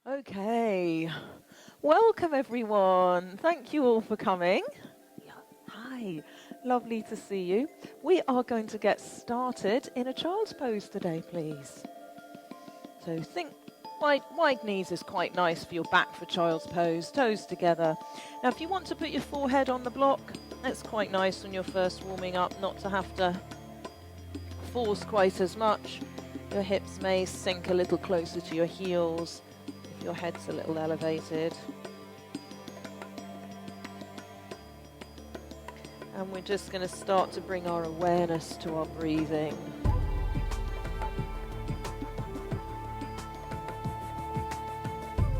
Okay, welcome everyone. Thank you all for coming. Hi, lovely to see you. We are going to get started in a child's pose today, please. So think wide knees is quite nice for your back for child's pose, toes together. Now if you want to put your forehead on the block, that's quite nice when you're first warming up, not to have to force quite as much. Your hips may sink a little closer to your heels. Your head's a little elevated. And we're just going to start to bring our awareness to our breathing.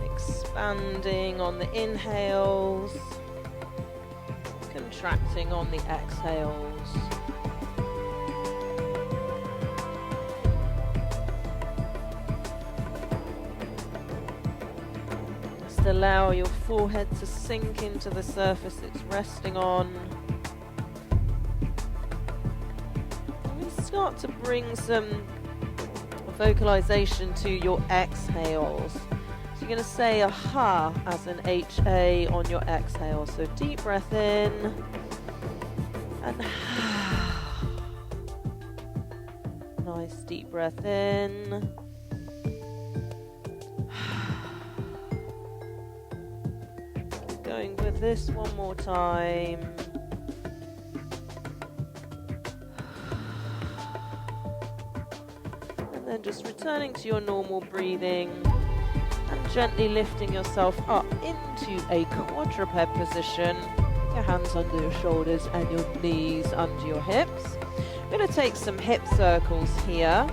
Expanding on the inhales, contracting on the exhales. Allow your forehead to sink into the surface it's resting on. And start to bring some vocalization to your exhales. So you're going to say a ha as an HA on your exhale. So deep breath in and nice deep breath in. Going with this one more time. And then just returning to your normal breathing and gently lifting yourself up into a quadruped position. Your hands under your shoulders and your knees under your hips. We're going to take some hip circles here.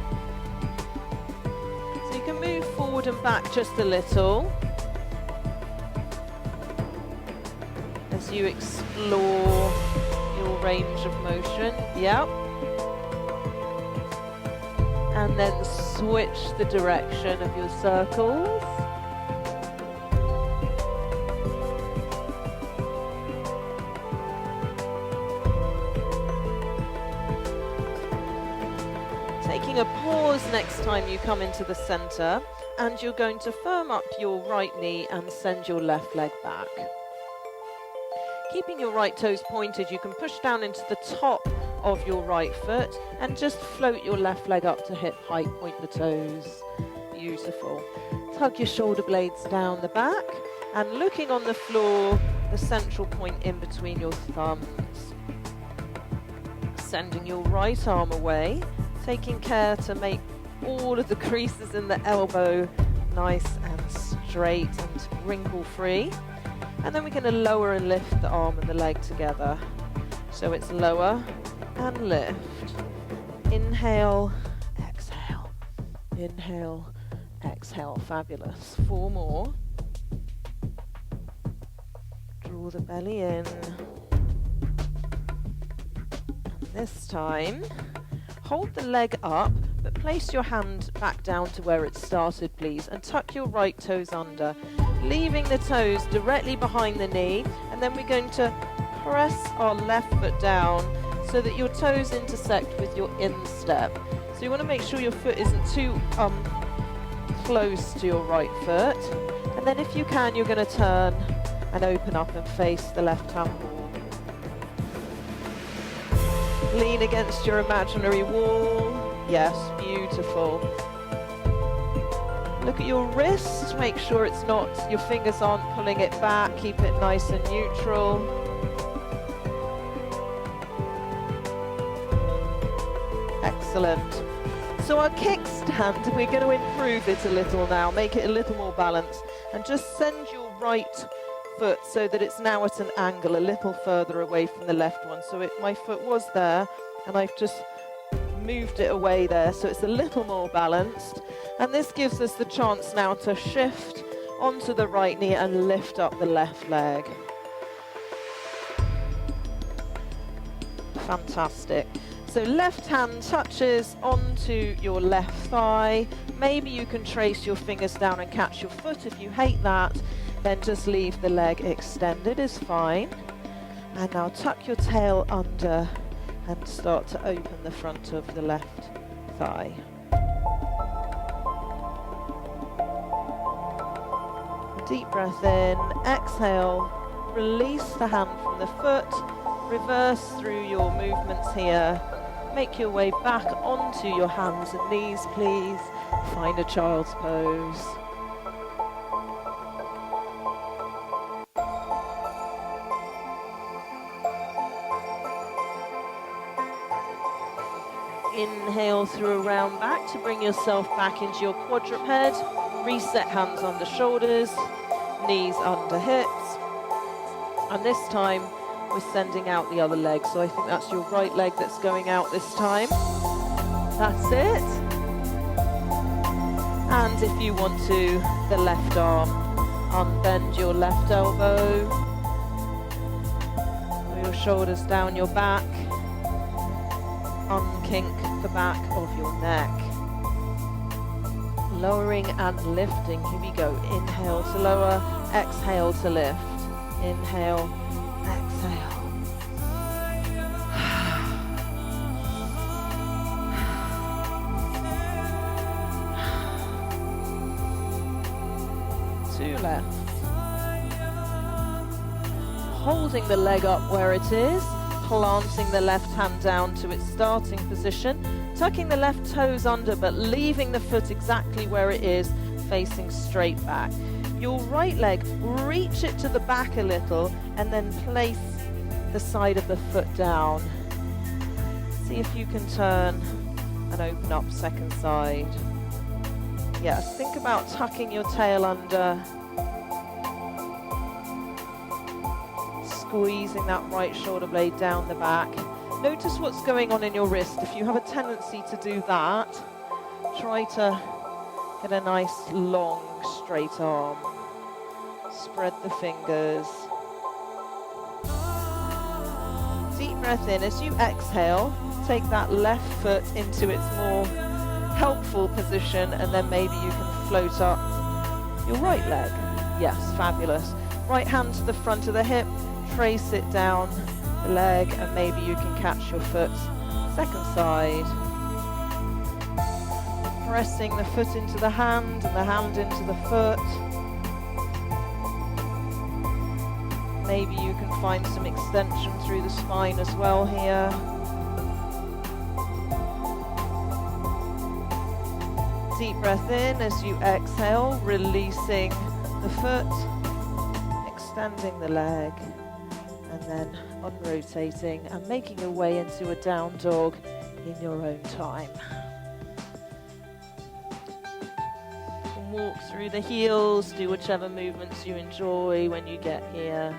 So you can move forward and back just a little. As you explore your range of motion, yep. And then switch the direction of your circles. Taking a pause next time you come into the center, and you're going to firm up your right knee and send your left leg back. Keeping your right toes pointed, you can push down into the top of your right foot and just float your left leg up to hip height, point the toes. Beautiful. Tug your shoulder blades down the back and looking on the floor, the central point in between your thumbs. Sending your right arm away, taking care to make all of the creases in the elbow nice and straight and wrinkle free. And then we're going to lower and lift the arm and the leg together. So it's lower and lift. Inhale, exhale. Inhale, exhale. Fabulous. 4 more. Draw the belly in. And this time, hold the leg up, but place your hand back down to where it started, please, and tuck your right toes under, leaving the toes directly behind the knee, and then we're going to press our left foot down so that your toes intersect with your instep. So you want to make sure your foot isn't too close to your right foot, and then if you can, you're going to turn and open up and face the left hand wall. Lean against your imaginary wall. Yes, beautiful. Look at your wrist, make sure it's not, your fingers aren't pulling it back, keep it nice and neutral. Excellent. So our kickstand, we're going to improve it a little now, make it a little more balanced, and just send your right foot so that it's now at an angle a little further away from the left one. So my foot was there, and I've just moved it away there, so it's a little more balanced. And this gives us the chance now to shift onto the right knee and lift up the left leg. Fantastic. So left hand touches onto your left thigh. Maybe you can trace your fingers down and catch your foot. If you hate that, then just leave the leg extended is fine. And now tuck your tail under and start to open the front of the left thigh. Deep breath in, exhale, release the hand from the foot, reverse through your movements here. Make your way back onto your hands and knees, please. Find a child's pose. Inhale through a round back to bring yourself back into your quadruped. Reset hands under shoulders, knees under hips. And this time, we're sending out the other leg. So I think that's your right leg that's going out this time. That's it. And if you want to, the left arm, unbend your left elbow. Pull your shoulders down your back. Unkink the back of your neck. Lowering and lifting. Here we go. Inhale to lower, exhale to lift. Inhale, exhale. Two left. Holding the leg up where it is, planting the left hand down to its starting position, tucking the left toes under but leaving the foot exactly where it is, facing straight back. Your right leg, reach it to the back a little and then place the side of the foot down. See if you can turn and open up second side. Yes, think about tucking your tail under, squeezing that right shoulder blade down the back. Notice what's going on in your wrist. If you have a tendency to do that, try to get a nice long straight arm. Spread the fingers. Deep breath in. As you exhale, take that left foot into its more helpful position, and then maybe you can float up your right leg. Yes, fabulous. Right hand to the front of the hip, trace it down the leg, and maybe you can catch your foot second side. Pressing the foot into the hand and the hand into the foot. Maybe you can find some extension through the spine as well here. Deep breath in as you exhale, releasing the foot, extending the leg, and then unrotating and making your way into a down dog in your own time. You can walk through the heels, do whichever movements you enjoy when you get here.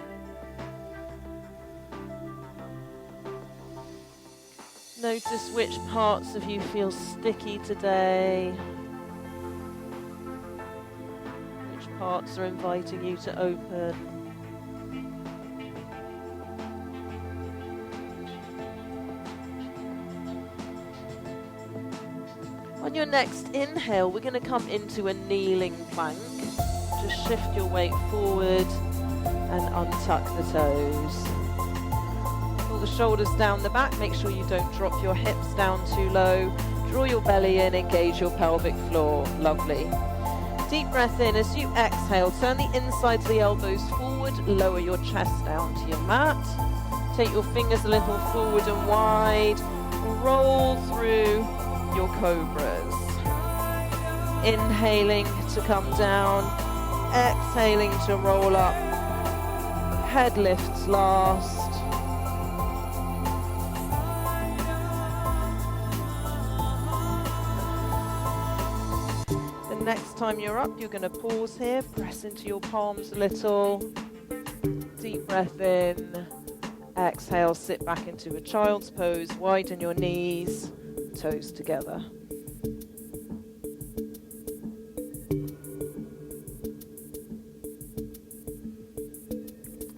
Notice which parts of you feel sticky today. Which parts are inviting you to open. On your next inhale, we're going to come into a kneeling plank. Just shift your weight forward and untuck the toes. Pull the shoulders down the back. Make sure you don't drop your hips down too low. Draw your belly in, engage your pelvic floor. Lovely. Deep breath in. As you exhale, turn the insides of the elbows forward. Lower your chest down to your mat. Take your fingers a little forward and wide. Roll through your cobras. Inhaling to come down, exhaling to roll up. Head lifts last. The next time you're up, you're going to pause here, press into your palms a little. Deep breath in. Exhale, sit back into a child's pose, widen your knees. Toes together.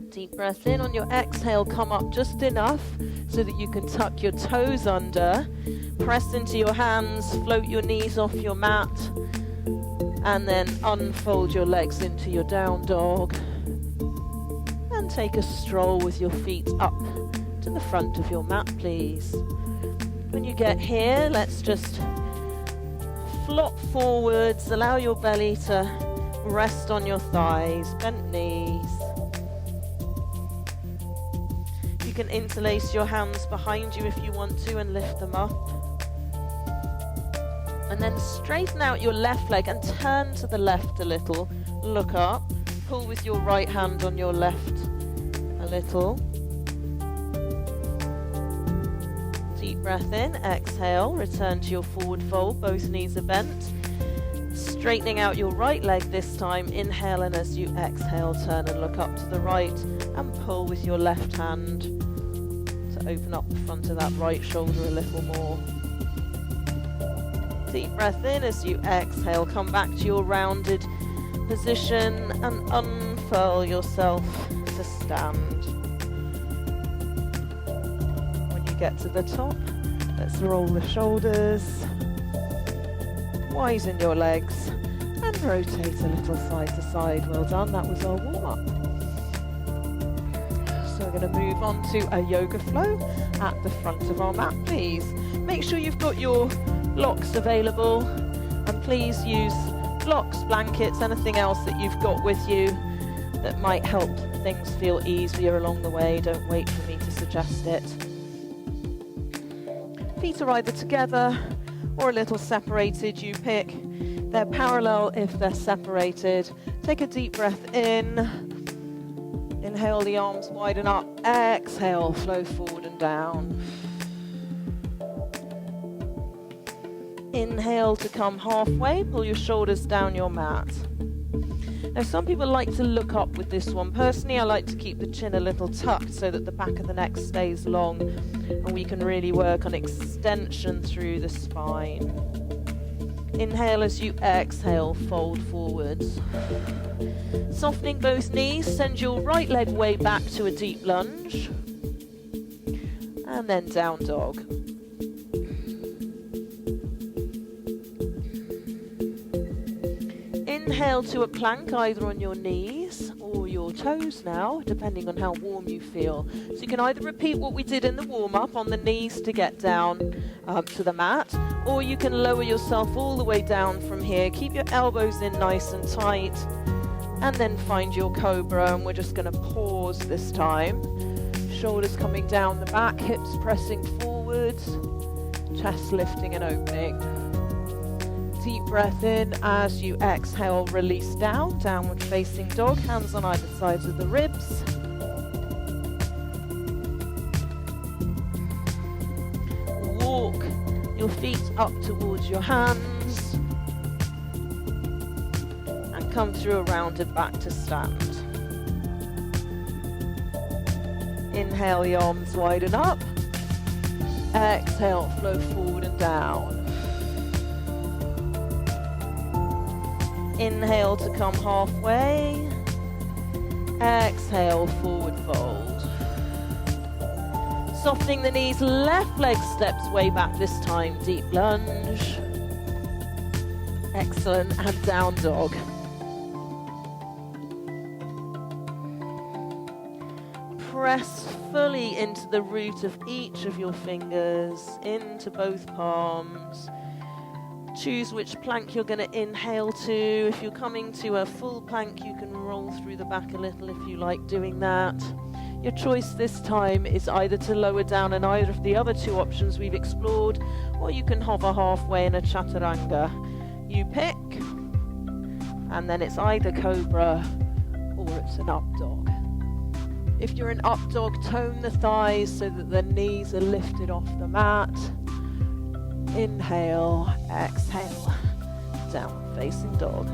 Deep breath in. On your exhale, come up just enough so that you can tuck your toes under. Press into your hands, float your knees off your mat, and then unfold your legs into your down dog. And take a stroll with your feet up to the front of your mat, please. When you get here, let's just flop forwards, allow your belly to Rest on your thighs, bent knees. You can interlace your hands behind you if you want to and lift them up. And then straighten out your left leg and turn to the left a little. Look up. Pull with your right hand on your left a little. Deep breath in, exhale, return to your forward fold, both knees are bent. Straightening out your right leg this time, inhale, and as you exhale, turn and look up to the right and pull with your left hand to open up the front of that right shoulder a little more. Deep breath in as you exhale, come back to your rounded position and unfurl yourself to stand. When you get to the top, let's roll the shoulders, widen your legs and rotate a little side to side. Well done, that was our warm-up. So we're going to move on to a yoga flow at the front of our mat, please. Make sure you've got your blocks available, and please use blocks, blankets, anything else that you've got with you that might help things feel easier along the way. Don't wait for me to suggest it. Feet are either together or a little separated, you pick. They're parallel if they're separated. Take a deep breath in. Inhale, the arms widen up. Exhale, flow forward and down. Inhale to come halfway, pull your shoulders down your mat. Now some people like to look up with this one. Personally, I like to keep the chin a little tucked so that the back of the neck stays long and we can really work on extension through the spine. Inhale as you exhale, fold forwards. Softening both knees, send your right leg way back to a deep lunge. And then down dog. Inhale to a plank either on your knees or your toes now, depending on how warm you feel. So you can either repeat what we did in the warm-up on the knees to get down to the mat, or you can lower yourself all the way down from here. Keep your elbows in nice and tight, and then find your cobra, and we're just going to pause this time. Shoulders coming down the back, hips pressing forwards, chest lifting and opening. Deep breath in as you exhale, release down, downward facing dog, hands on either sides of the ribs. Walk your feet up towards your hands and come through a rounded back to stand. Inhale, the arms widen up. Exhale, flow forward and down. Inhale to come halfway. Exhale, forward fold. Softening the knees, left leg steps way back this time, deep lunge. Excellent, and down dog. Press fully into the root of each of your fingers, into both palms. Choose which plank you're going to inhale to. If you're coming to a full plank, you can roll through the back a little if you like doing that. Your choice this time is either to lower down in either of the other two options we've explored, or you can hover halfway in a chaturanga. You pick, and then it's either cobra or it's an up dog. If you're an up dog, tone the thighs so that the knees are lifted off the mat. Inhale, exhale, down facing dog.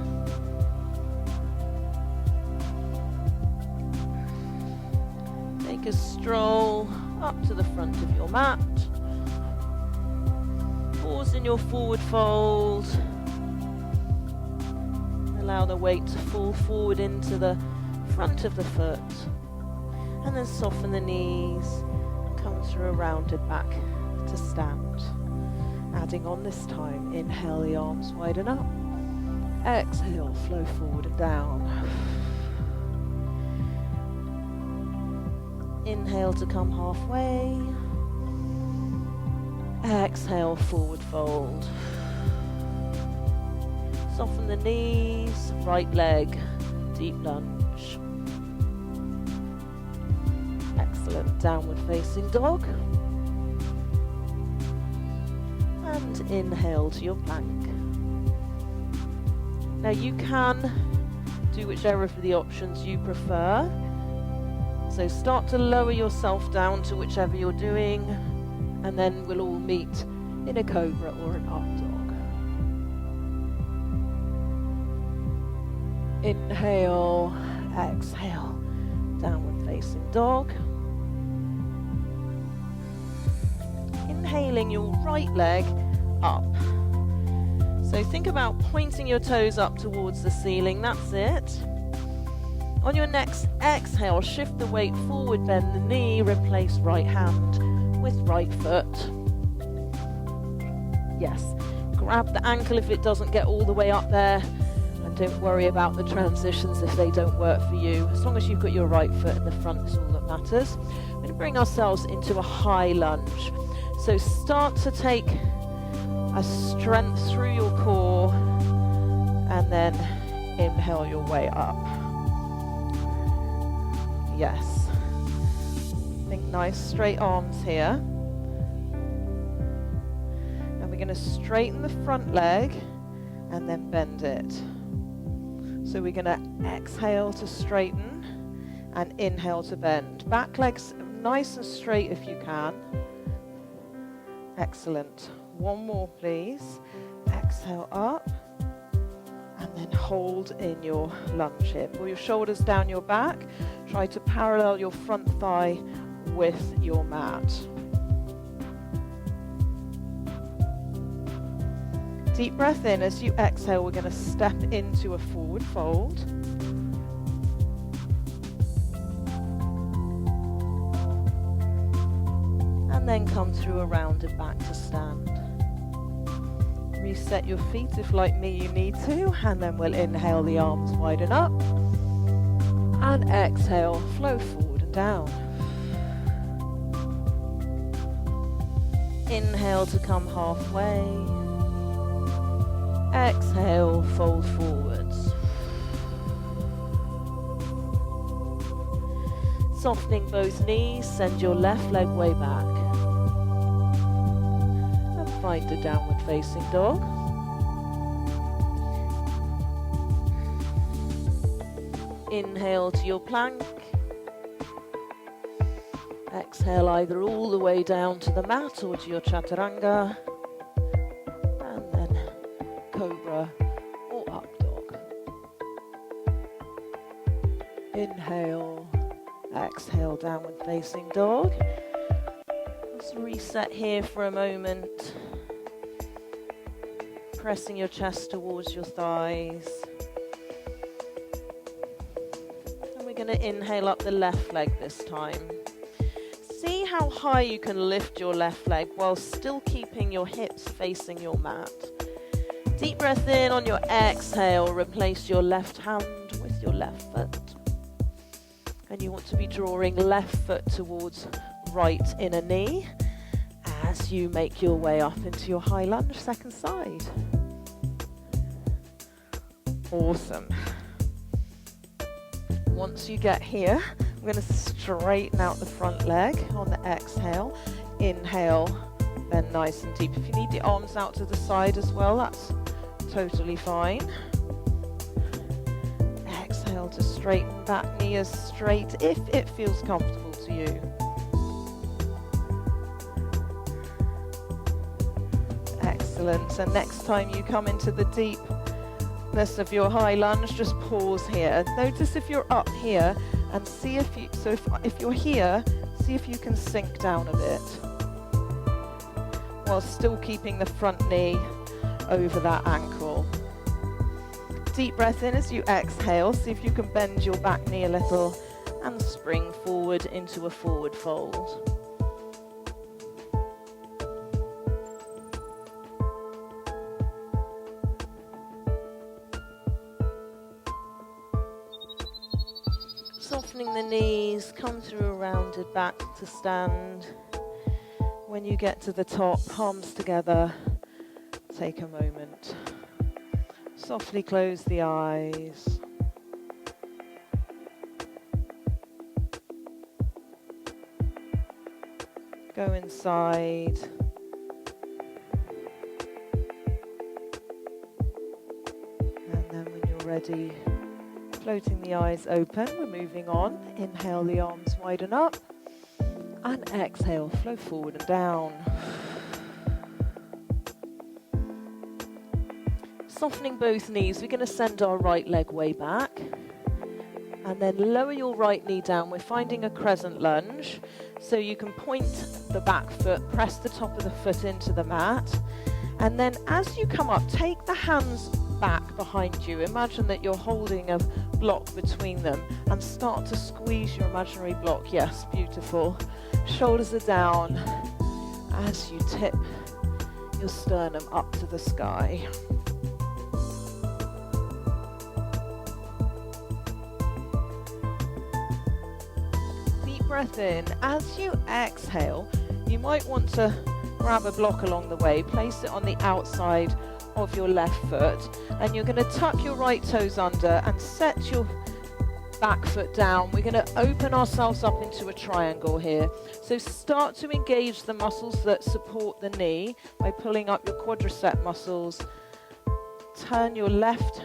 Take a stroll up to the front of your mat. Pause in your forward fold. Allow the weight to fall forward into the front of the foot. And then soften the knees and come through a rounded back to stand. Adding on this time, inhale, the arms widen up. Exhale, flow forward and down. Inhale to come halfway. Exhale, forward fold. Soften the knees, right leg, deep lunge. Excellent, downward facing dog. And inhale to your plank. Now you can do whichever of the options you prefer. So start to lower yourself down to whichever you're doing, and then we'll all meet in a cobra or an up dog. Inhale, exhale, downward facing dog. Inhaling your right leg up. So think about pointing your toes up towards the ceiling, that's it. On your next exhale, shift the weight forward, bend the knee, replace right hand with right foot. Yes, grab the ankle if it doesn't get all the way up there, and don't worry about the transitions if they don't work for you. As long as you've got your right foot in the front is all that matters. We're going to bring ourselves into a high lunge. So start to take a strength through your core, and then inhale your way up. Yes. Think nice straight arms here. And we're going to straighten the front leg and then bend it. So we're going to exhale to straighten and inhale to bend. Back legs nice and straight if you can. Excellent. One more, please. Exhale up. And then hold in your lunge here. Pull your shoulders down your back. Try to parallel your front thigh with your mat. Deep breath in. As you exhale, we're going to step into a forward fold. And then come through a rounded back to stand. Reset your feet if, like me, you need to, and then we'll inhale, the arms widen up, and exhale, flow forward and down. Inhale to come halfway. Exhale, fold forwards. Softening both knees, send your left leg way back. Find a downward facing dog. Inhale to your plank. Exhale either all the way down to the mat or to your chaturanga. And then cobra or up dog. Inhale, exhale, downward facing dog. Let's reset here for a moment. Pressing your chest towards your thighs. And we're going to inhale up the left leg this time. See how high you can lift your left leg while still keeping your hips facing your mat. Deep breath in. On your exhale, replace your left hand with your left foot. And you want to be drawing left foot towards right inner knee as you make your way up into your high lunge, second side. Awesome. Once you get here, we're going to straighten out the front leg on the exhale. Inhale, bend nice and deep. If you need the arms out to the side as well, that's totally fine. Exhale to straighten back knee as straight if it feels comfortable to you. Excellent. And next time you come into the deepness of your high lunge, just pause here. Notice if you're up here and see if you, so if you're here, see if you can sink down a bit while still keeping the front knee over that ankle. Deep breath in as you exhale. See if you can bend your back knee a little and spring forward into a forward fold. Softening the knees, come through a rounded back to stand. When you get to the top, palms together, take a moment. Softly close the eyes. Go inside. And then when you're ready, floating the eyes open, we're moving on. Inhale, the arms widen up. And exhale, flow forward and down. Softening both knees, we're going to send our right leg way back. And then lower your right knee down. We're finding a crescent lunge. So you can point the back foot, press the top of the foot into the mat. And then as you come up, take the hands back behind you. Imagine that you're holding a block between them and start to squeeze your imaginary block. Yes, beautiful. Shoulders are down as you tip your sternum up to the sky. Breath in. As you exhale, you might want to grab a block along the way, place it on the outside of your left foot, and you're going to tuck your right toes under and set your back foot down. We're going to open ourselves up into a triangle here. So start to engage the muscles that support the knee by pulling up your quadricep muscles. Turn your left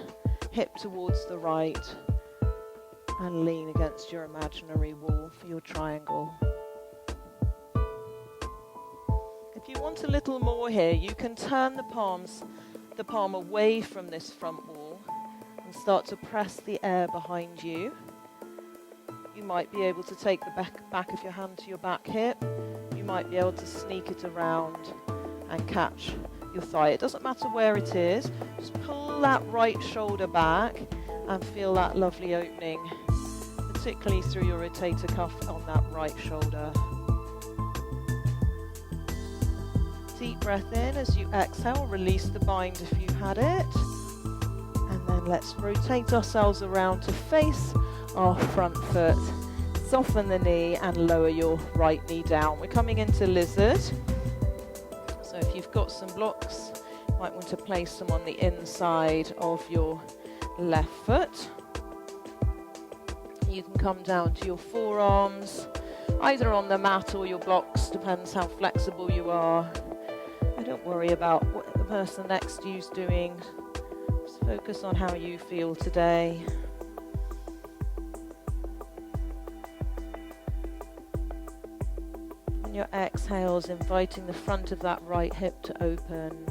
hip towards the right and lean against your imaginary wall for your triangle. If you want a little more here, you can turn the palm away from this front wall and start to press the air behind you. You might be able to take the back of your hand to your back hip. You might be able to sneak it around and catch your thigh. It doesn't matter where it is. Just pull that right shoulder back and feel that lovely opening, particularly through your rotator cuff on that right shoulder. Deep breath in. As you exhale, release the bind if you had it. And then let's rotate ourselves around to face our front foot. Soften the knee and lower your right knee down. We're coming into lizard. So if you've got some blocks, you might want to place them on the inside of your left foot. You can come down to your forearms, either on the mat or your blocks, depends how flexible you are. And don't worry about what the person next to you is doing. Just focus on how you feel today. And your exhales, inviting the front of that right hip to open.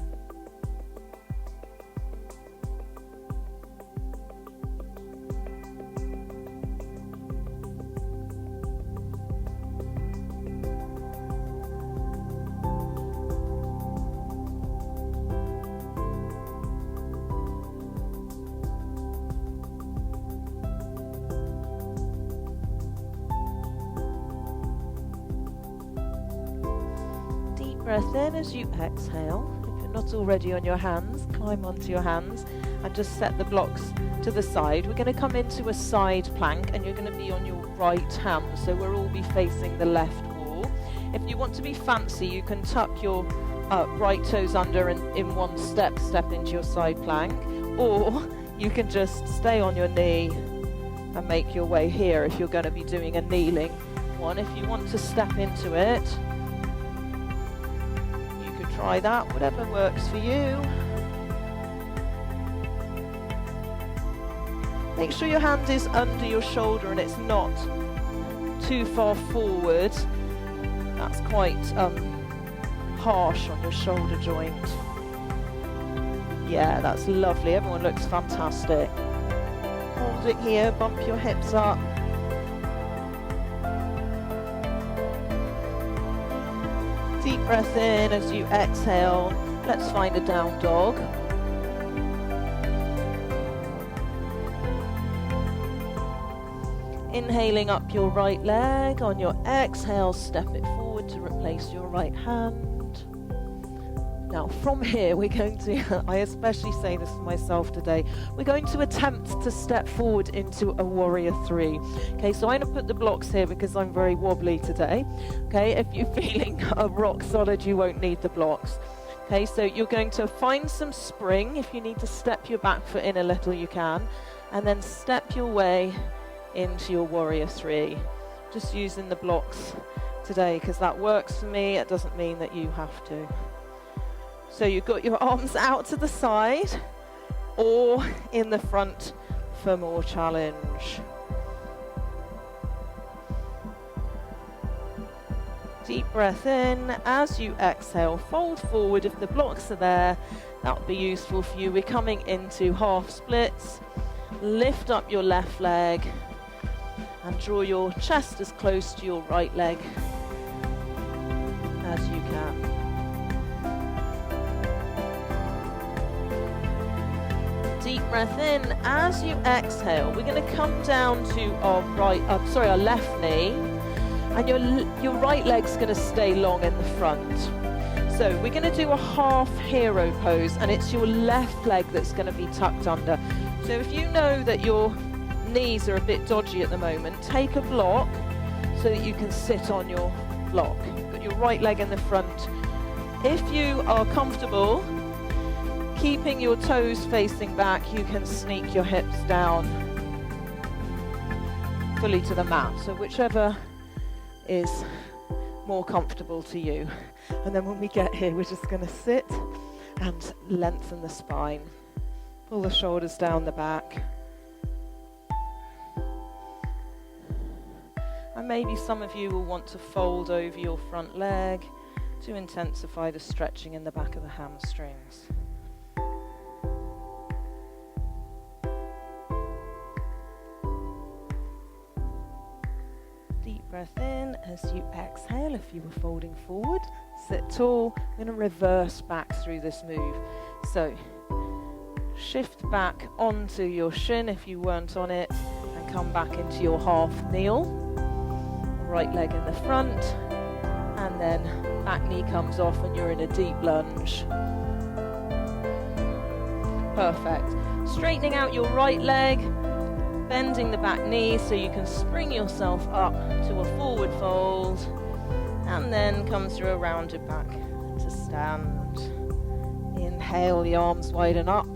Breath in. As you exhale, if you're not already on your hands, climb onto your hands and just set the blocks to the side. We're going to come into a side plank and you're going to be on your right hand, so we'll all be facing the left wall. If you want to be fancy, you can tuck your right toes under and in one step into your side plank, or you can just stay on your knee and make your way here if you're going to be doing a kneeling one. If you want to step into it, try that, whatever works for you. Make sure your hand is under your shoulder and it's not too far forward. That's quite harsh on your shoulder joint. Yeah, that's lovely. Everyone looks fantastic. Hold it here, bump your hips up. Deep breath in. As you exhale, let's find a down dog. Inhaling up your right leg. On your exhale, step it forward to replace your right hand. Now from here, we're going to, I especially say this to myself today, we're going to attempt to step forward into a warrior three. Okay, so I'm going to put the blocks here because I'm very wobbly today. Okay, if you're feeling rock solid, you won't need the blocks. Okay, so you're going to find some spring. If you need to step your back foot in a little, you can. And then step your way into your warrior three. Just using the blocks today because that works for me. It doesn't mean that you have to. So you've got your arms out to the side or in the front for more challenge. Deep breath in. As you exhale, fold forward. If the blocks are there, that would be useful for you. We're coming into half splits. Lift up your left leg and draw your chest as close to your right leg as you can. Deep breath in. As you exhale, we're going to come down to our left knee, and your right leg's going to stay long in the front. So we're going to do a half hero pose, and it's your left leg that's going to be tucked under. So if you know that your knees are a bit dodgy at the moment, take a block so that you can sit on your block. Put your right leg in the front. If you are comfortable keeping your toes facing back, you can sneak your hips down fully to the mat. So whichever is more comfortable to you. And then when we get here, we're just going to sit and lengthen the spine. Pull the shoulders down the back. And maybe some of you will want to fold over your front leg to intensify the stretching in the back of the hamstrings. Deep breath in as you exhale. If you were folding forward, sit tall. I'm going to reverse back through this move. So shift back onto your shin if you weren't on it, and come back into your half kneel. Right leg in the front, and then back knee comes off and you're in a deep lunge. Perfect. Straightening out your right leg, bending the back knee so you can spring yourself up to a forward fold, and then come through a rounded back to stand. Inhale, the arms widen up.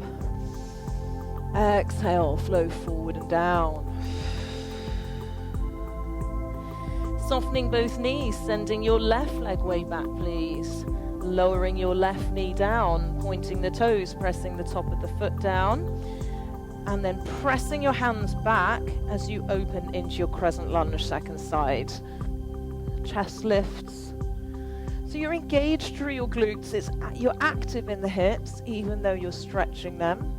Exhale, flow forward and down. Softening both knees, sending your left leg way back, please. Lowering your left knee down, pointing the toes, pressing the top of the foot down. And then pressing your hands back as you open into your crescent lunge, second side. Chest lifts. So you're engaged through your glutes. You're active in the hips, even though you're stretching them.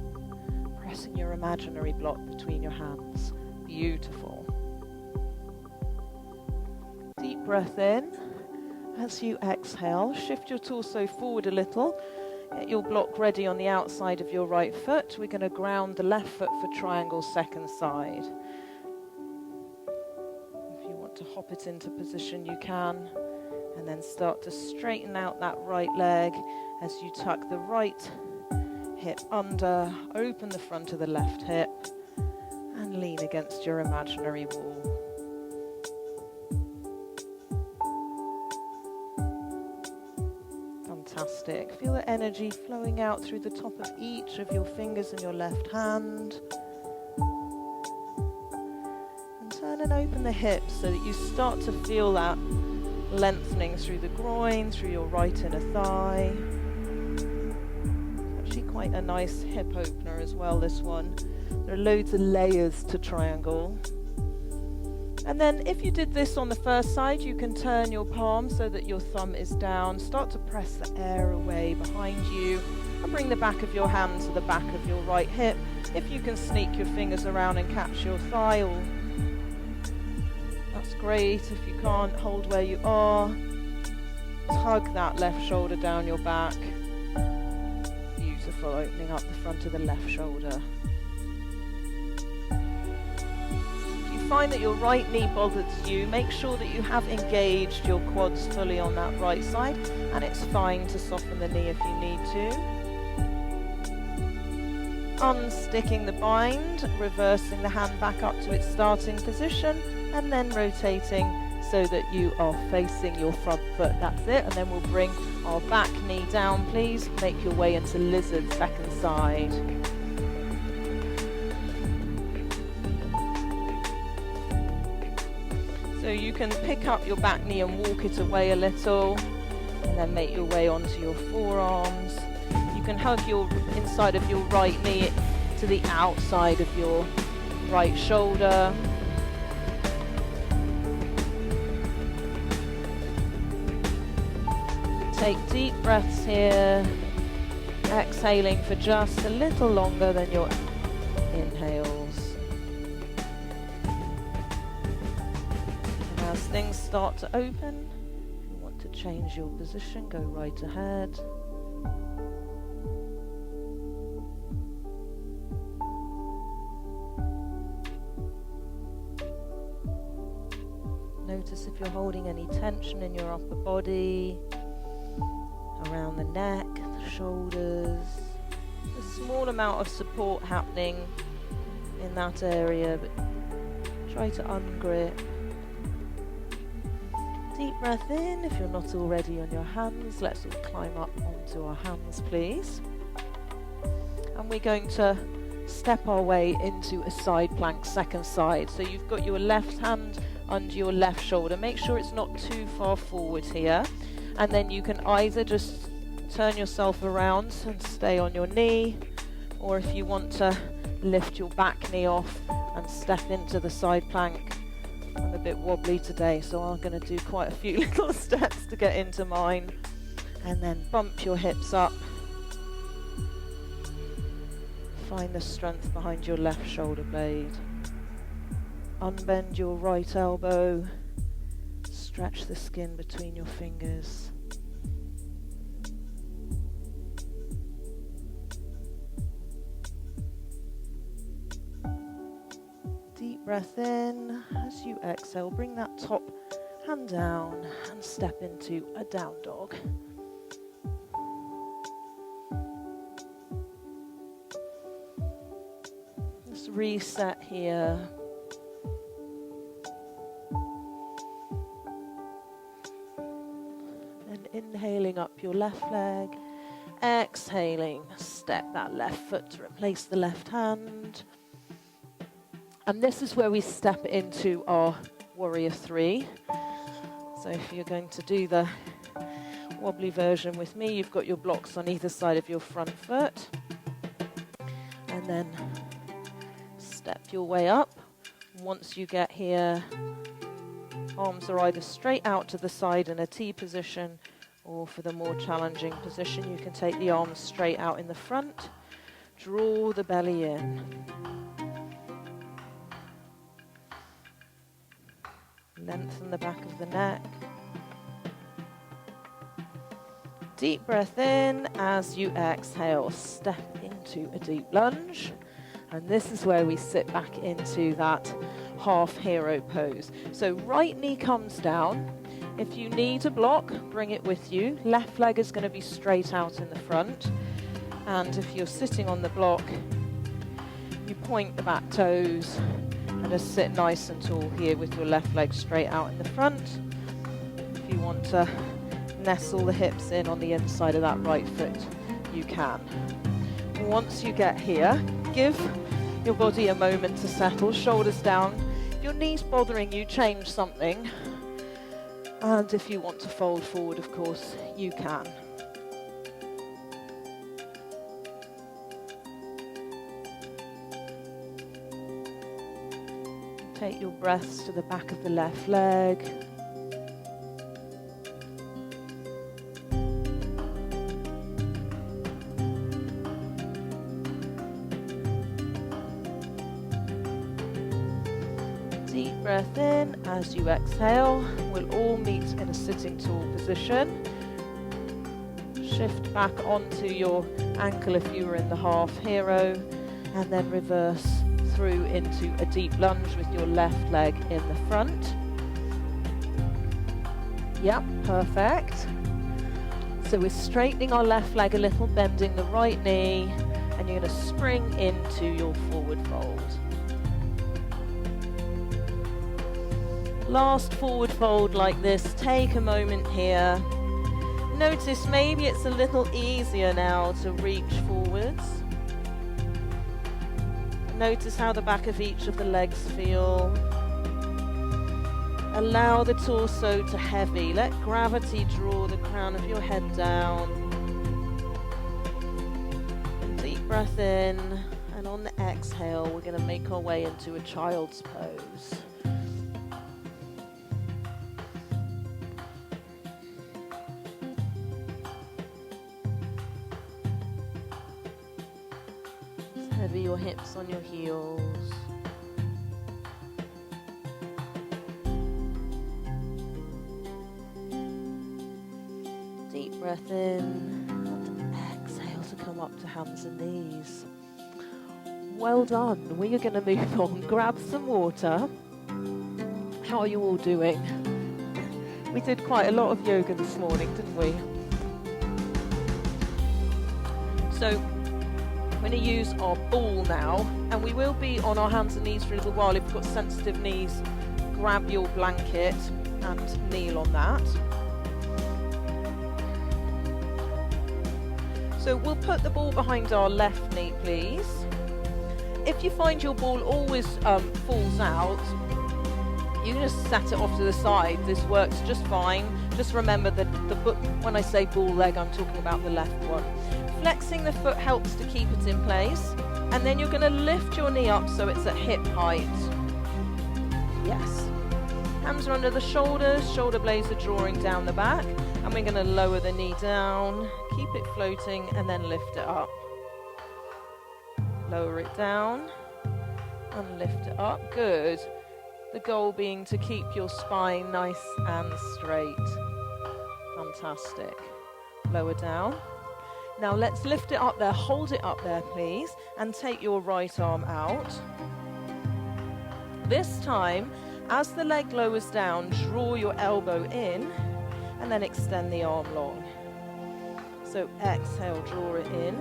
Pressing your imaginary block between your hands. Beautiful. Deep breath in. As you exhale, shift your torso forward a little. Get your block ready on the outside of your right foot. We're going to ground the left foot for triangle, second side. If you want to hop it into position, you can. And then start to straighten out that right leg as you tuck the right hip under, open the front of the left hip, and lean against your imaginary wall. Fantastic. Feel the energy flowing out through the top of each of your fingers in your left hand. And turn and open the hips so that you start to feel that lengthening through the groin, through your right inner thigh. Actually quite a nice hip opener as well, this one. There are loads of layers to triangle. And then if you did this on the first side, you can turn your palm so that your thumb is down. Start to press the air away behind you and bring the back of your hand to the back of your right hip. If you can sneak your fingers around and catch your thigh, that's great. If you can't, hold where you are. Tug that left shoulder down your back. Beautiful, opening up the front of the left shoulder. Find that your right knee bothers you, make sure that you have engaged your quads fully on that right side, and it's fine to soften the knee if you need to. Unsticking the bind, reversing the hand back up to its starting position, and then rotating so that you are facing your front foot. That's it. And then we'll bring our back knee down, please. Make your way into lizard, second side. So you can pick up your back knee and walk it away a little, and then make your way onto your forearms. You can hug your inside of your right knee to the outside of your right shoulder. Take deep breaths here, exhaling for just a little longer than your inhales. And as things start to open, if you want to change your position, go right ahead. Notice if you're holding any tension in your upper body, around the neck, the shoulders. A small amount of support happening in that area, but try to ungrip. Deep breath in. If you're not already on your hands, let's all climb up onto our hands, please. And we're going to step our way into a side plank, second side. So you've got your left hand under your left shoulder. Make sure it's not too far forward here. And then you can either just turn yourself around and stay on your knee, or if you want to lift your back knee off and step into the side plank. I'm a bit wobbly today, so I'm going to do quite a few little steps to get into mine. And then bump your hips up. Find the strength behind your left shoulder blade. Unbend your right elbow. Stretch the skin between your fingers. Deep breath in. As you exhale, bring that top hand down and step into a down dog. Just reset here. Inhaling up your left leg, exhaling, step that left foot to replace the left hand. And this is where we step into our warrior three. So if you're going to do the wobbly version with me, you've got your blocks on either side of your front foot. And then step your way up. Once you get here, arms are either straight out to the side in a T position, or for the more challenging position, you can take the arms straight out in the front. Draw the belly in. Lengthen the back of the neck. Deep breath in. As you exhale, step into a deep lunge. And this is where we sit back into that half hero pose. So right knee comes down. If you need a block, bring it with you. Left leg is going to be straight out in the front. And if you're sitting on the block, you point the back toes and just sit nice and tall here with your left leg straight out in the front. If you want to nestle the hips in on the inside of that right foot, you can. Once you get here, give your body a moment to settle, shoulders down. If your knee's bothering you, change something. And if you want to fold forward, of course, you can. Take your breaths to the back of the left leg. Deep breath in. As you exhale, we'll all meet in a sitting tall position. Shift back onto your ankle if you were in the half hero, and then reverse through into a deep lunge with your left leg in the front. Yep, perfect. So we're straightening our left leg a little, bending the right knee, and you're going to spring into your forward fold. Last forward fold like this. Take a moment here. Notice maybe it's a little easier now to reach forwards. Notice how the back of each of the legs feel. Allow the torso to heavy. Let gravity draw the crown of your head down. Deep breath in, and on the exhale, we're going to make our way into a child's pose. Heavy your hips on your heels. Deep breath in and exhale to come up to hands and knees. Well done. We are going to move on. Grab some water. How are you all doing? We did quite a lot of yoga this morning, didn't we? So we're going to use our ball now, and we will be on our hands and knees for a little while. If you've got sensitive knees, grab your blanket and kneel on that. So we'll put the ball behind our left knee, please. If you find your ball always falls out, you can just set it off to the side. This works just fine. Just remember that when I say ball leg, I'm talking about the left one. Flexing the foot helps to keep it in place, and then you're going to lift your knee up so it's at hip height. Yes. Hands are under the shoulders, shoulder blades are drawing down the back, and we're going to lower the knee down, keep it floating, and then lift it up. Lower it down and lift it up. Good. The goal being to keep your spine nice and straight. Fantastic. Lower down. Now let's lift it up there, hold it up there please, and take your right arm out. This time, as the leg lowers down, draw your elbow in and then extend the arm long. So exhale, draw it in.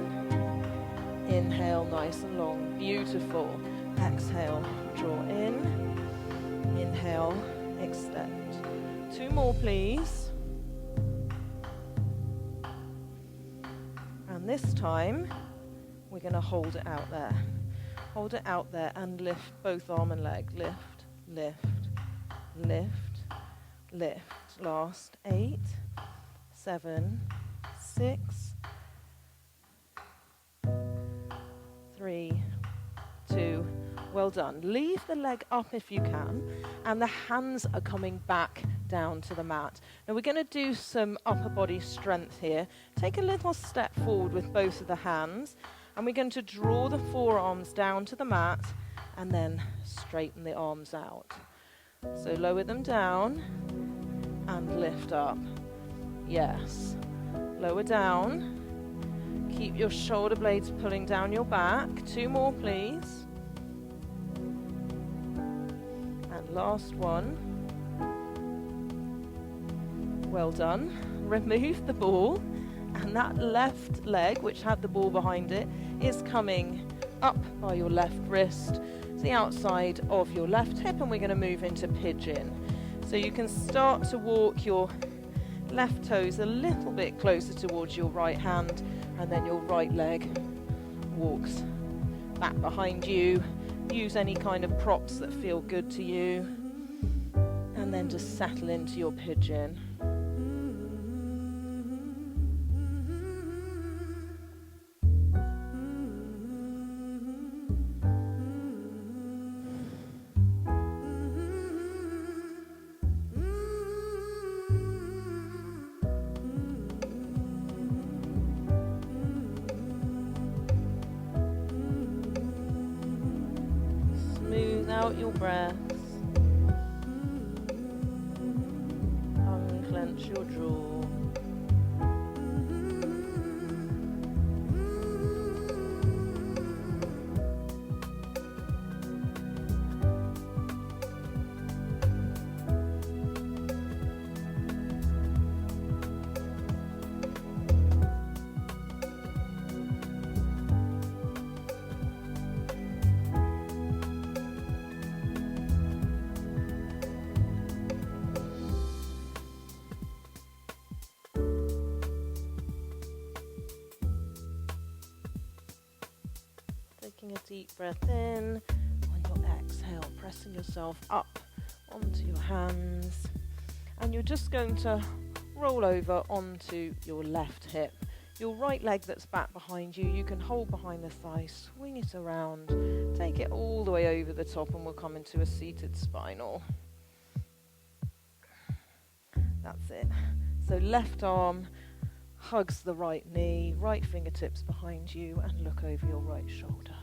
Inhale, nice and long. Beautiful. Exhale, draw in. Inhale, extend. 2 more please. And this time, we're going to hold it out there. Hold it out there and lift both arm and leg. Lift, lift, lift, lift. Last 8, 7, 6, 3, 2. Well done. Leave the leg up if you can, and the hands are coming back down to the mat. Now we're going to do some upper body strength here. Take a little step forward with both of the hands, and we're going to draw the forearms down to the mat and then straighten the arms out. So lower them down and lift up. Yes. Lower down. Keep your shoulder blades pulling down your back. 2 more please. And last one. Well done. Remove the ball, and that left leg, which had the ball behind it, is coming up by your left wrist to the outside of your left hip, and we're going to move into pigeon. So you can start to walk your left toes a little bit closer towards your right hand, and then your right leg walks back behind you. Use any kind of props that feel good to you, and then just settle into your pigeon. Smooth out your breaths. Unclench your jaw. taking a deep breath in. On your exhale, pressing yourself up onto your hands. And you're just going to roll over onto your left hip. Your right leg that's back behind you, you can hold behind the thigh, swing it around, take it all the way over the top, and we'll come into a seated spinal. That's it. So left arm hugs the right knee, right fingertips behind you, and look over your right shoulder.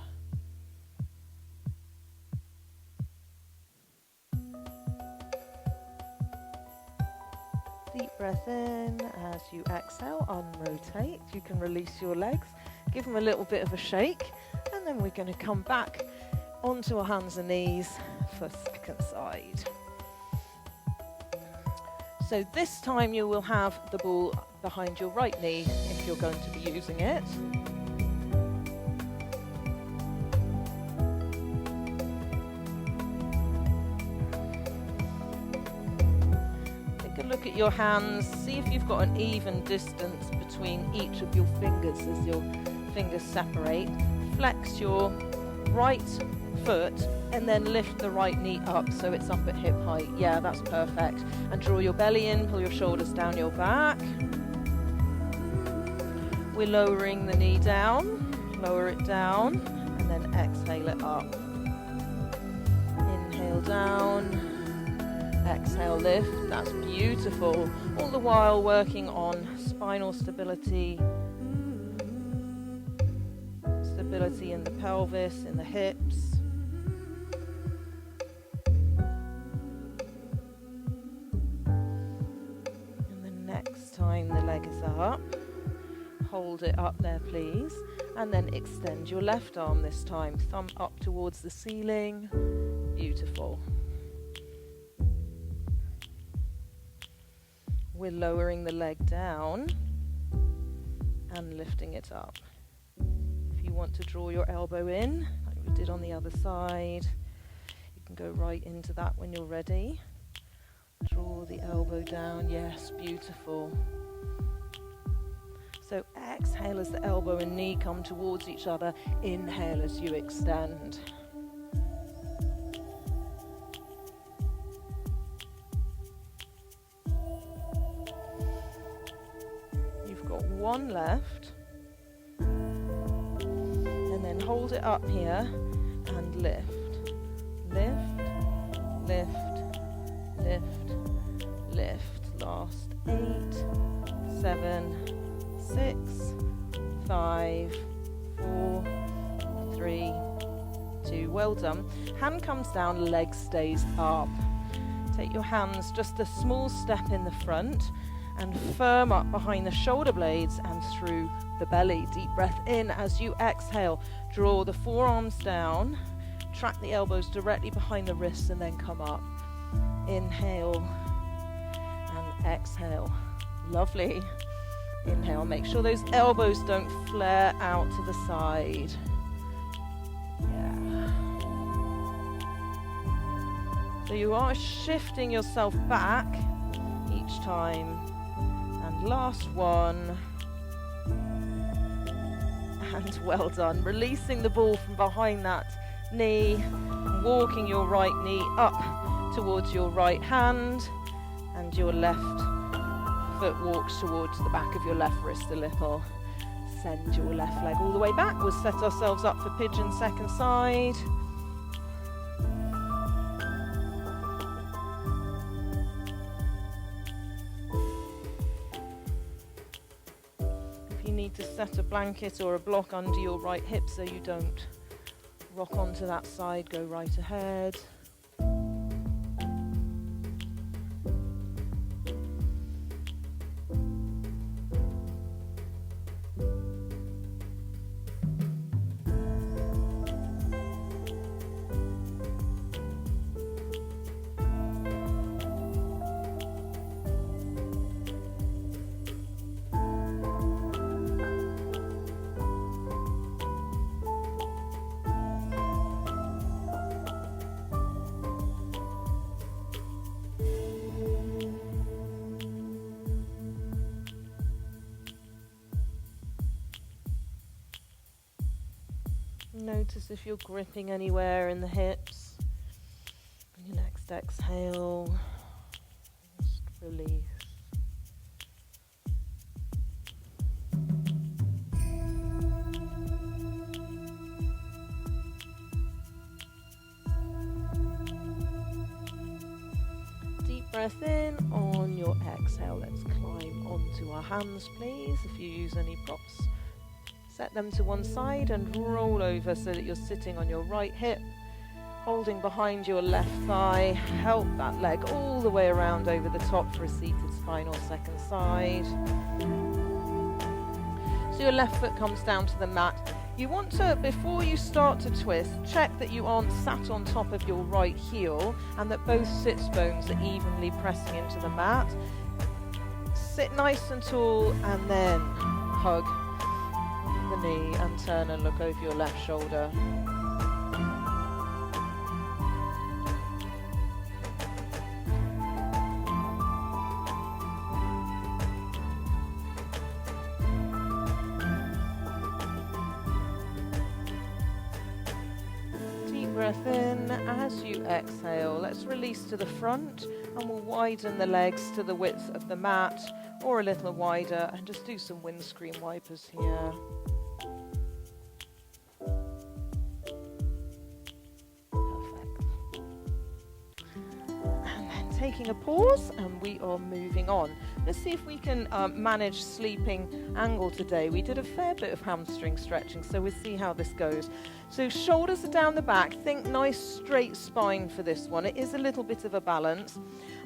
Deep breath in. As you exhale, unrotate. You can release your legs, give them a little bit of a shake, and then we're going to come back onto our hands and knees for second side. So this time you will have the ball behind your right knee if you're going to be using it. Take a look at your hands, see if you've got an even distance between each of your fingers as your fingers separate. Flex your right foot and then lift the right knee up so it's up at hip height. Yeah, that's perfect. And draw your belly in, pull your shoulders down your back. We're lowering the knee down, lower it down, and then exhale it up. Inhale down, exhale lift. That's beautiful. All the while working on spinal stability, stability in the pelvis, in the hips. Time the leg is up, hold it up there please, and then extend your left arm this time, thumb up towards the ceiling. Beautiful. We're lowering the leg down and lifting it up. If you want to draw your elbow in, like we did on the other side, you can go right into that when you're ready. Draw the elbow down, yes, beautiful. So exhale as the elbow and knee come towards each other. Inhale as you extend. You've got one left. And then hold it up here and lift. Lift, lift, lift, lift. Last 8, 7, 6, 5, 4, 3, 2. Well done. Hand comes down, leg stays up. Take your hands just a small step in the front and firm up behind the shoulder blades and through the belly. Deep breath in as you exhale. Draw the forearms down. Track the elbows directly behind the wrists and then come up. Inhale and exhale. Lovely. Inhale, make sure those elbows don't flare out to the side. Yeah. So you are shifting yourself back each time. And last one. And well done. Releasing the ball from behind that knee, walking your right knee up towards your right hand, and your left foot walks towards the back of your left wrist a little. Send your left leg all the way back. We'll set ourselves up for pigeon second side. If you need to set a blanket or a block under your right hip so you don't rock onto that side, go right ahead. Notice if you're gripping anywhere in the hips. On your next exhale, just release. Deep breath in. On your exhale, let's climb onto our hands, please. If you use any props, set them to one side and roll over so that you're sitting on your right hip, holding behind your left thigh. Help that leg all the way around over the top for a seated spine or second side. So your left foot comes down to the mat. You want to, before you start to twist, check that you aren't sat on top of your right heel and that both sits bones are evenly pressing into the mat. Sit nice and tall and then hug the knee and turn and look over your left shoulder. Breath in. As you exhale, let's release to the front and we'll widen the legs to the width of the mat or a little wider and just do some windscreen wipers here. Perfect. And then taking a pause and we are moving on. Let's see if we can manage sleeping angle today. We did a fair bit of hamstring stretching, so we'll see how this goes. So shoulders are down the back. Think nice straight spine for this one. It is a little bit of a balance.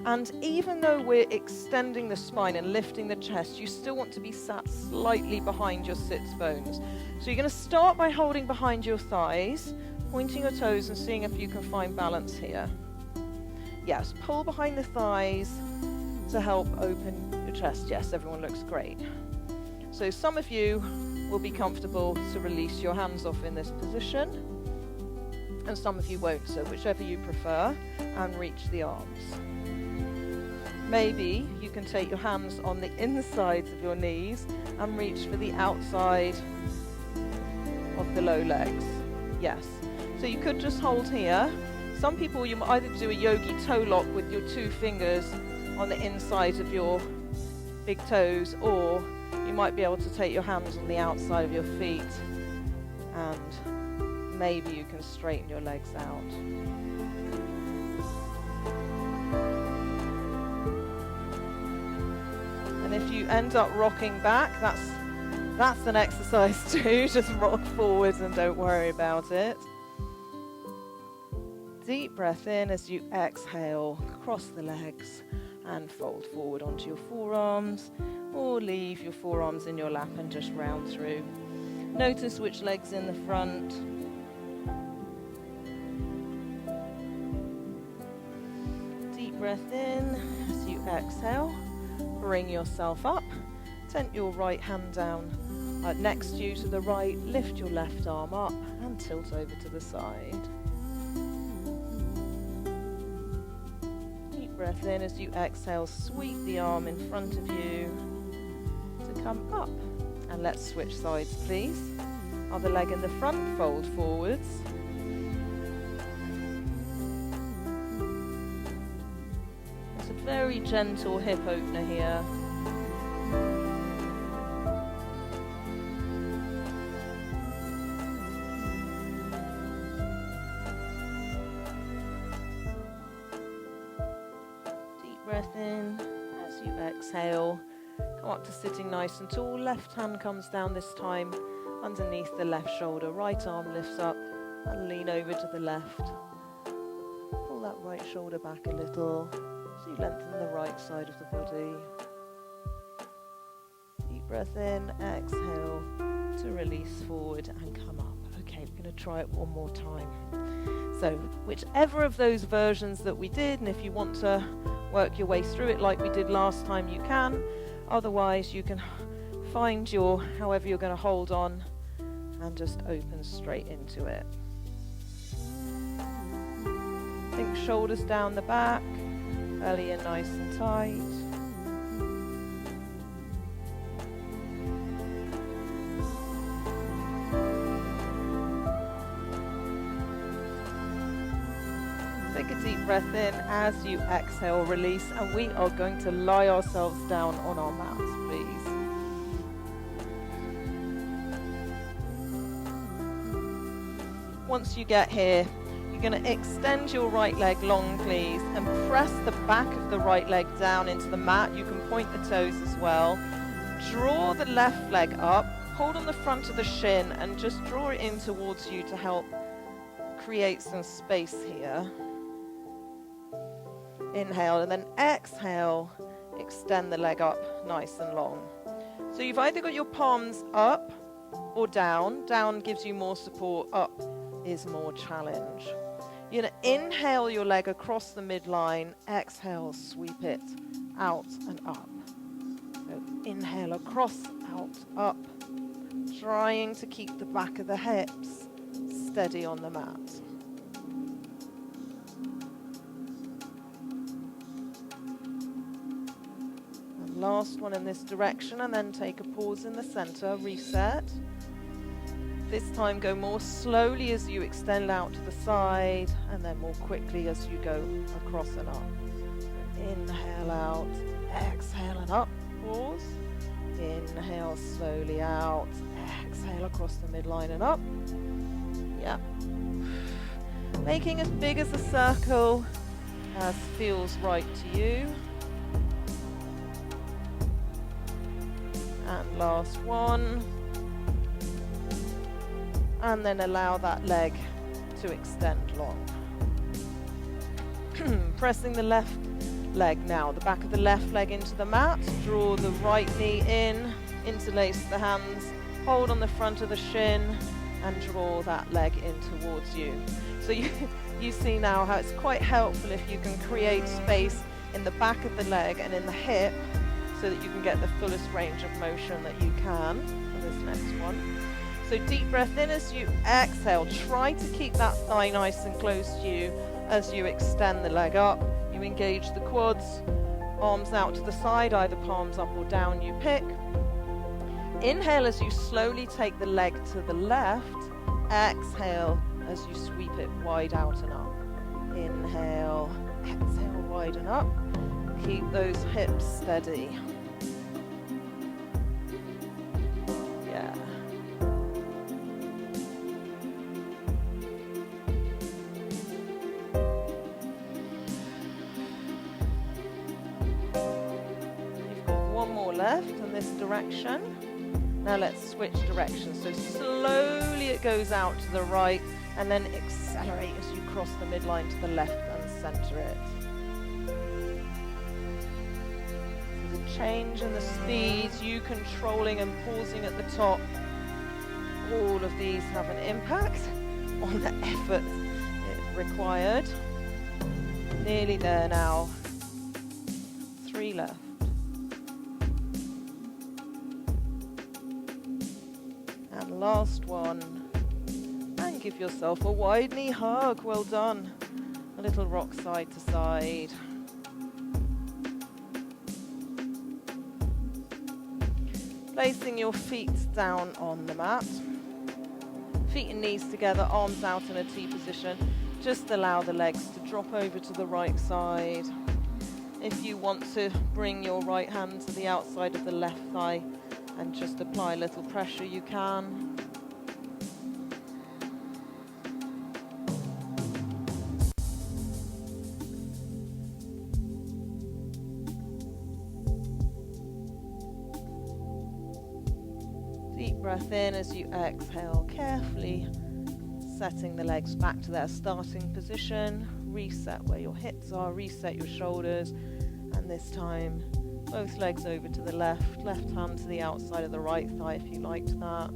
And even though we're extending the spine and lifting the chest, you still want to be sat slightly behind your sits bones. So you're going to start by holding behind your thighs, pointing your toes and seeing if you can find balance here. Yes, pull behind the thighs to help open your chest. Yes, everyone looks great. So some of you will be comfortable to release your hands off in this position, and some of you won't, so whichever you prefer, and reach the arms. Maybe you can take your hands on the insides of your knees and reach for the outside of the low legs. Yes, so you could just hold here. Some people, you might either do a yogi toe lock with your two fingers on the inside of your big toes, or you might be able to take your hands on the outside of your feet and maybe you can straighten your legs out. And if you end up rocking back, that's an exercise too. Just rock forwards and don't worry about it. Deep breath in as you exhale, cross the legs and fold forward onto your forearms, or leave your forearms in your lap and just round through. Notice which leg's in the front. Deep breath in as you exhale. Bring yourself up. Tent your right hand down next to you to the right. Lift your left arm up and tilt over to the side. Breath in as you exhale, sweep the arm in front of you to come up. And let's switch sides, please. Other leg in the front, fold forwards. It's a very gentle hip opener here. Breath in as you exhale. Come up to sitting nice and tall. Left hand comes down this time underneath the left shoulder. Right arm lifts up and lean over to the left. Pull that right shoulder back a little so you lengthen the right side of the body. Deep breath in, exhale to release forward and come up. Okay, we're going to try it one more time. So whichever of those versions that we did, and if you want to work your way through it like we did last time, you can. Otherwise, you can find your, however you're going to hold on and just open straight into it. Think shoulders down the back, belly in nice and tight. Take a deep breath in. As you exhale, release, and we are going to lie ourselves down on our mats, please. Once you get here, you're going to extend your right leg long, please, and press the back of the right leg down into the mat. You can point the toes as well. Draw the left leg up, hold on the front of the shin, and just draw it in towards you to help create some space here. Inhale, and then exhale, extend the leg up nice and long. So you've either got your palms up or down. Down gives you more support, up is more challenge. You're going to inhale your leg across the midline, exhale, sweep it out and up. So inhale across, out, up, trying to keep the back of the hips steady on the mat. And last one in this direction, and then take a pause in the center, reset. This time go more slowly as you extend out to the side, and then more quickly as you go across and up. Inhale out, exhale and up, pause. Inhale slowly out, exhale across the midline and up. Yeah. Making as big as a circle as feels right to you. And last one. And then allow that leg to extend long. Pressing the left leg now, the back of the left leg into the mat, draw the right knee in, interlace the hands, hold on the front of the shin, and draw that leg in towards you. So you see now how it's quite helpful if you can create space in the back of the leg and in the hip so that you can get the fullest range of motion that you can for this next one. So deep breath in as you exhale. Try to keep that thigh nice and close to you as you extend the leg up. You engage the quads, arms out to the side, either palms up or down, you pick. Inhale as you slowly take the leg to the left. Exhale as you sweep it wide out and up. Inhale, exhale, widen up. Keep those hips steady. Yeah. You've got one more left in this direction. Now let's switch directions. So slowly it goes out to the right, and then accelerate as you cross the midline to the left and center it. So the change in the speeds, you controlling and pausing at the top, all of these have an impact on the effort it required. Nearly there now. 3 left. And last one. And give yourself a wide knee hug. Well done. A little rock side to side. Placing your feet down on the mat. Feet and knees together, arms out in a T position. Just allow the legs to drop over to the right side. If you want to bring your right hand to the outside of the left thigh and just apply a little pressure, you can. Deep breath in as you exhale, carefully setting the legs back to their starting position. Reset where your hips are, reset your shoulders, and this time both legs over to the left hand to the outside of the right thigh if you liked that.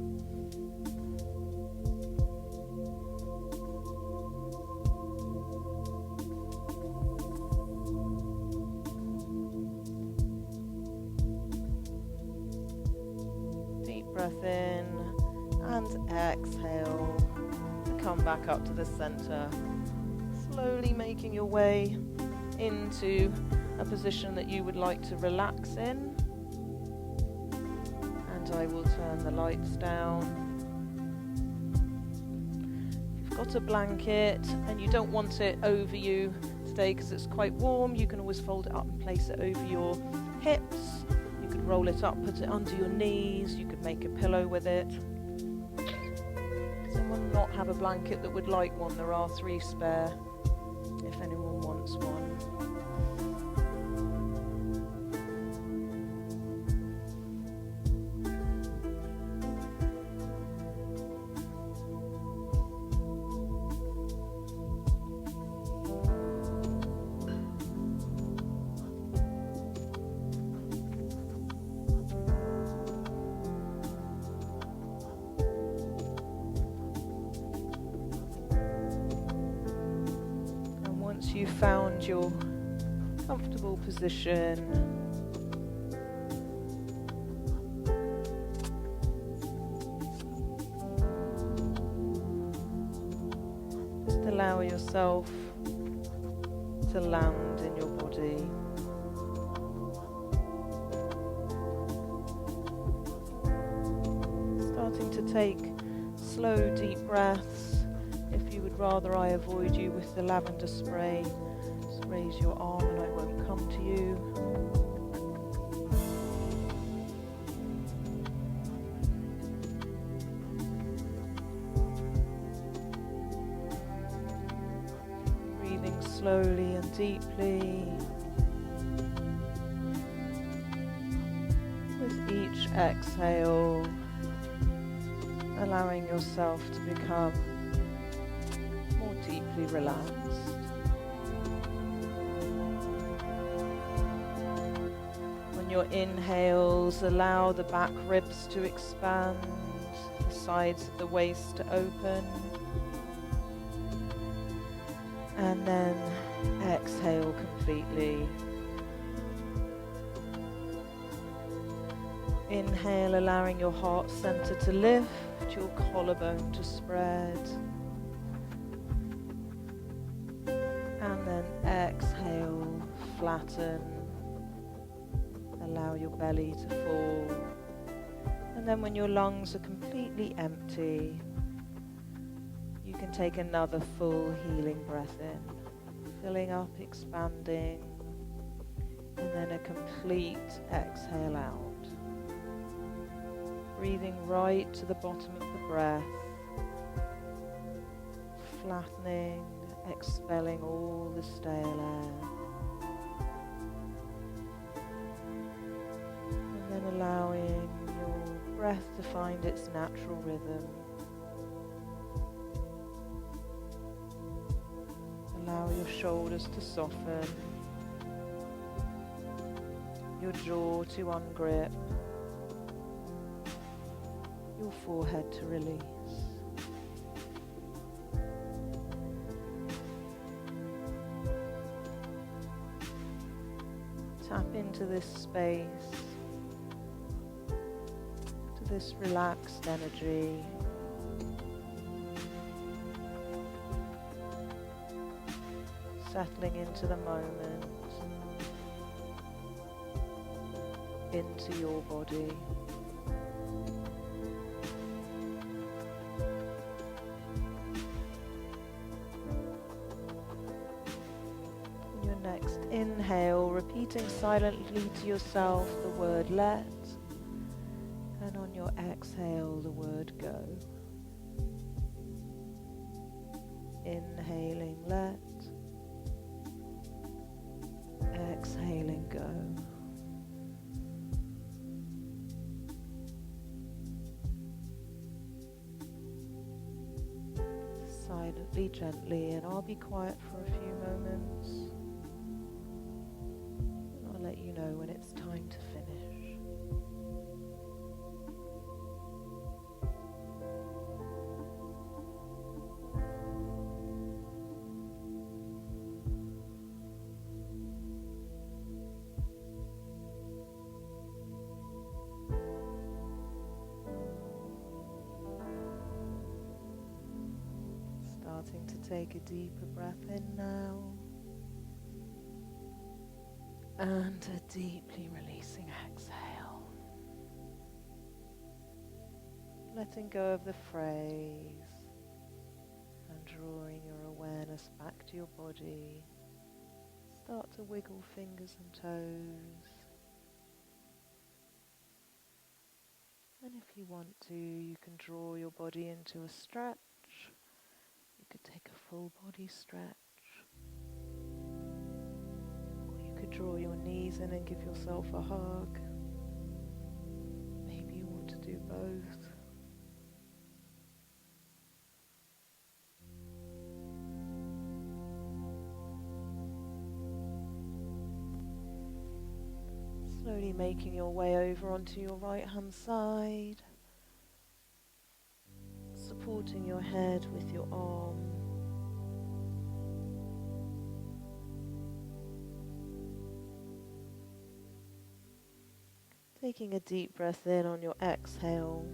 Deep breath in and exhale to come back up to the center. Slowly making your way into a position that you would like to relax in. And I will turn the lights down. If you've got a blanket and you don't want it over you today because it's quite warm, you can always fold it up and place it over your hips. You could roll it up, put it under your knees, you could make a pillow with it. Does anyone not have a blanket that would like one? There are 3 spare if anyone wants one. Once you've found your comfortable position, just allow yourself to land in your body. Starting to take slow, deep breaths. If you would rather I avoid you with the lavender spray, just raise your arm and I won't come to you. Breathing slowly and deeply. With each exhale, allowing yourself to become deeply relaxed. On your inhales, allow the back ribs to expand, the sides of the waist to open, and then exhale completely. Inhale, allowing your heart center to lift, your collarbone to spread. And then exhale, flatten, allow your belly to fall. And then when your lungs are completely empty, you can take another full healing breath in, filling up, expanding, and then a complete exhale out. Breathing right to the bottom of the breath, flattening, expelling all the stale air, and then allowing your breath to find its natural rhythm. Allow your shoulders to soften, your jaw to ungrip, your forehead to release. Tap into this space, to this relaxed energy. Settling into the moment, into your body. Next, inhale, repeating silently to yourself the word let, and on your exhale the word go. Inhaling let, exhaling go. Silently, gently, and I'll be quiet for a few moments. Let you know when it's time to finish. Starting to take a deeper breath in now. And a deeply releasing exhale. Letting go of the phrase and to your body. Start to wiggle fingers and toes. And if you want to, you can draw your body into a stretch. You could take a full body stretch. Or you could draw your knees in and give yourself a hug. Maybe you want to do both. Slowly making your way over onto your right hand side, supporting your head with your arm. Taking a deep breath in on your exhale,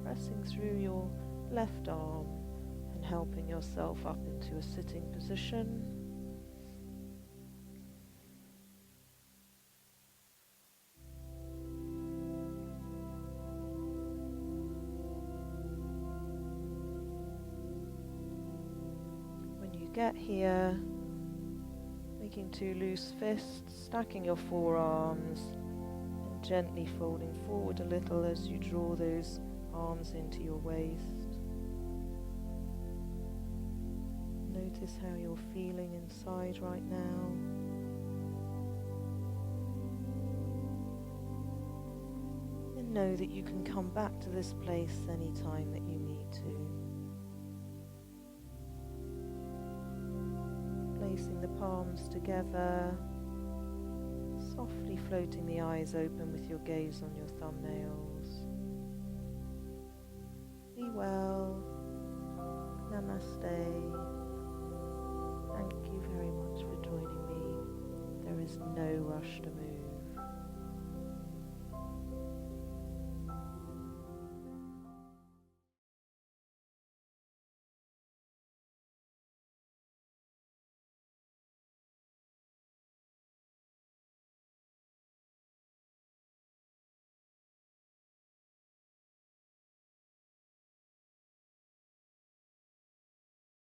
pressing through your left arm and helping yourself up into a sitting position. When you get here, making two loose fists, stacking your forearms, gently folding forward a little as you draw those arms into your waist. Notice how you're feeling inside right now. And know that you can come back to this place anytime that you need to. Placing the palms together, softly floating the eyes open with your gaze on your thumbnails. Be well. Namaste. Thank you very much for joining me. There is no rush to move.